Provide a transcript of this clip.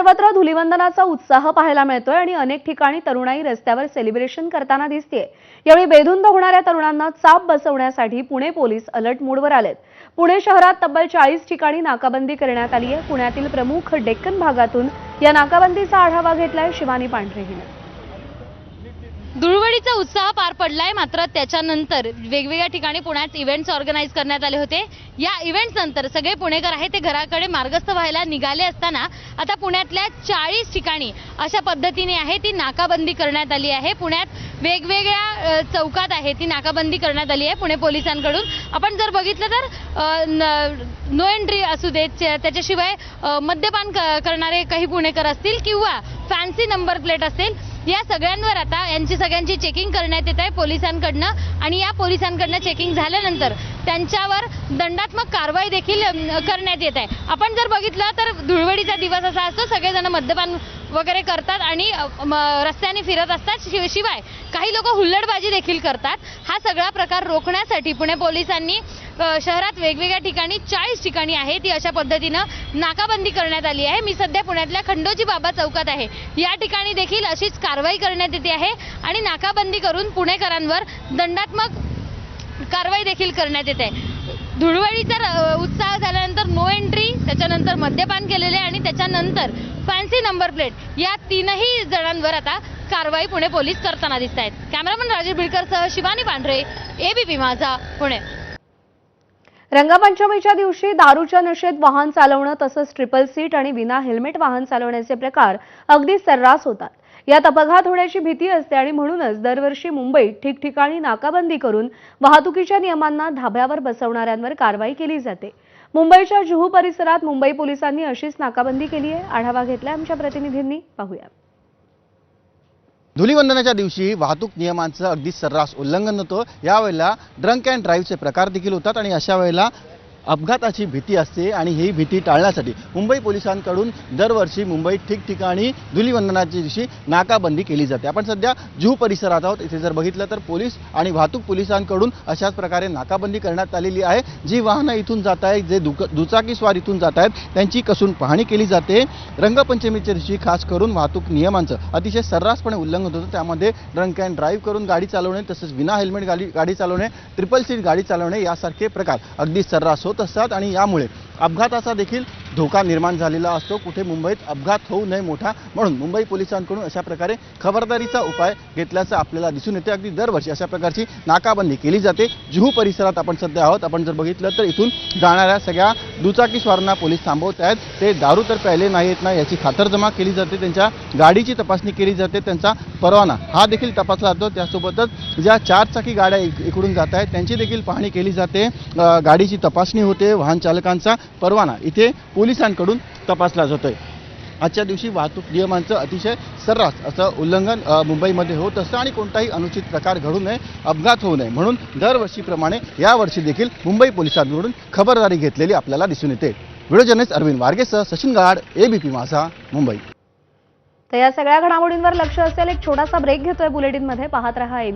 सर्वत्र धुलिवंदनाचा उत्साह पाहायला मिळतोय आणि अनेक ठिकाणी तरुणाई रस्त्यावर सेलिब्रेशन करताना दिसतेय। यावेळी बेधुंद होणाऱ्या तरुणांना चाप बसवण्यासाठी पुणे पोलीस अलर्ट मोडवर आलेत। पुणे शहरात तब्बल 40 ठिकाणी नाकाबंदी करण्यात आली आहे। पुण्यातील प्रमुख डेक्कन भागातून या नाकाबंदीचा आढावा घेतलाय शिवानी पांढरे हिने। धुळवडीचा उत्साह पार पडलाय, मात्र त्याच्यानंतर वेगवेगळ्या ठिकाणी पुण्यात इव्हेंट्स ऑर्गनाइज करण्यात आले होते। या इव्हेंट्स नंतर सगळे पुणेकर आहेत ते घराकडे मार्गस्थ व्हायला निघाले असताना आता पुण्यातल्या 40 ठिकाणी अशा पद्धतीने आहे ती नाकाबंदी करण्यात आली आहे। पुण्यात वेगवेगळ्या चौकात आहे ती नाकाबंदी करण्यात आली आहे पुणे पोलिसांकडून। आपण जर बघितलं तर नो एंट्री असू दे, त्याच्याशिवाय मद्यपान करणारे काही पुणेकर असतील किंवा फॅन्सी नंबर प्लेट असेल, या सगळ्यांवर आता यांची सगळ्यांची चेकिंग करण्यात येत आहे पोलिसांकडनं। आणि या पोलिसांकडनं चेकिंग झाल्यानंतर त्यांच्यावर दंडात्मक कारवाई देखील करण्यात येत आहे। आपण जर बघितलं तर धुळवडीचा दिवस असा असतो, सगळेजण मद्यपान वगैरे करतात आणि रस्त्याने फिरत असतात, शिवाय काही लोक हुल्लडबाजी देखील करतात। हा सगळा प्रकार रोखण्यासाठी पुणे पोलिसांनी शहरात वेगवेगळ्या ठिकाणी 40 ठिकाणी आहे ती अशा पद्धतीनं नाकाबंदी करण्यात आली आहे। मी सध्या पुण्यातल्या खंडोजी बाबा चौकात आहे, या ठिकाणी देखील अशीच कारवाई करण्यात येते आहे आणि नाकाबंदी करून पुणेकरांवर दंडात्मक कारवाई देखील करण्यात येते आहे। धुळवडीचा उत्साह झाल्यानंतर नो एंट्री, त्याच्यानंतर मद्यपान केलेले आणि त्याच्यानंतर फॅन्सी नंबर प्लेट, या तीनही जणांवर आता कारवाई पुणे पोलीस करताना दिसत आहेत। कॅमेरामन राजेश बिडकरसह शिवानी पांढरे, एबीपी माझा, पुणे। रंगपंचमीच्या दिवशी दारूच्या नशेत वाहन चालवणं तसंच ट्रिपल सीट आणि विना हेल्मेट वाहन चालवण्याचे प्रकार अगदी सर्रास होतात। यात अपघात होण्याची भीती असते आणि म्हणूनच दरवर्षी मुंबईत ठिकठिकाणी नाकाबंदी करून वाहतुकीच्या नियमांना धाब्यावर बसवणाऱ्यांवर कारवाई केली जाते। मुंबईच्या जुहू परिसरात मुंबई पोलिसांनी अशीच नाकाबंदी केली आहे। आढावा घेतलाय आमच्या प्रतिनिधींनी, पाहूया। धुलिवंदनाच्या दिवशी वाहतूक नियमांचं अगदी सर्रास उल्लंघन होतं। यावेळेला ड्रंक अँड ड्राईव्हचे प्रकार देखील होतात आणि अशा वेळेला अपघाताची भीती असते आणि ही भीती टाळण्यासाठी मुंबई पोलिसांकडून दरवर्षी मुंबईत ठिकठिकाणी धुलिवंदनाच्या दिवशी नाकाबंदी केली जाते। आपण सध्या जुहू परिसरात आहोत। इथे जर बघितलं तर पोलीस आणि वाहतूक पोलिसांकडून अशाच प्रकारे नाकाबंदी करण्यात आलेली आहे। जी वाहनं इथून जात आहेत, जे दुचाकी स्वार इथून जात आहेत, त्यांची कसून पाहणी केली जाते। रंगपंचमीच्या दिवशी खास करून वाहतूक नियमांचं अतिशय सर्रासपणे उल्लंघन होतं। त्यामध्ये ड्रंक अँड ड्राईव्ह करून गाडी चालवणे, तसंच विना हेल्मेट गाडी चालवणे, ट्रिपल सीट गाडी चालवणे यासारखे प्रकार अगदी सर्रास होत असतात आणि यामुळे अपघाताचा देखील धोका निर्माण झालेला असतो। कुठे मुंबईत अपघात होऊ नये मोठा, म्हणून मुंबई पोलिसांकडून अशा प्रकारे खबरदारीचा उपाय घेतल्याचं आपल्याला दिसून येते। अगदी दरवर्षी अशा प्रकारची नाकाबंदी केली जाते। जुहू परिसरात आपण सध्या आहोत। आपण जर बघितलं तर इथून जाणाऱ्या सगळ्या दुचाकी स्वारांना पोलीस थांबवत आहेत। ते दारू तर प्यायले नाहीत ना याची खातरजमा केली जाते, त्यांच्या गाडीची तपासणी केली जाते, त्यांचा परवाना हा देखील तपासला जातो। त्यासोबतच ज्या 4 चाकी गाड्या इकडून जात आहेत त्यांची देखील पाहणी केली जाते, गाडीची तपासणी होते, वाहन चालकांचा परवाना इथे पोलिसांकडून तपासला जातोय। आजच्या दिवशी वाहतूक नियमांचं अतिशय सर्रास असं उल्लंघन मुंबईमध्ये होत असतं आणि कोणताही अनुचित प्रकार घडू नये, अपघात होऊ नये म्हणून दरवर्षीप्रमाणे यावर्षी देखील मुंबई पोलिसांकडून खबरदारी घेतलेली आपल्याला दिसून येते। व्हिडिओ जर्नलिस्ट अरविंद वारगेसह सचिन गाड, एबीपी माझा, मुंबई। तर या सगळ्या घडामोडींवर लक्ष असेल, एक छोटासा ब्रेक घेतोय बुलेटिनमध्ये, पाहत रहा।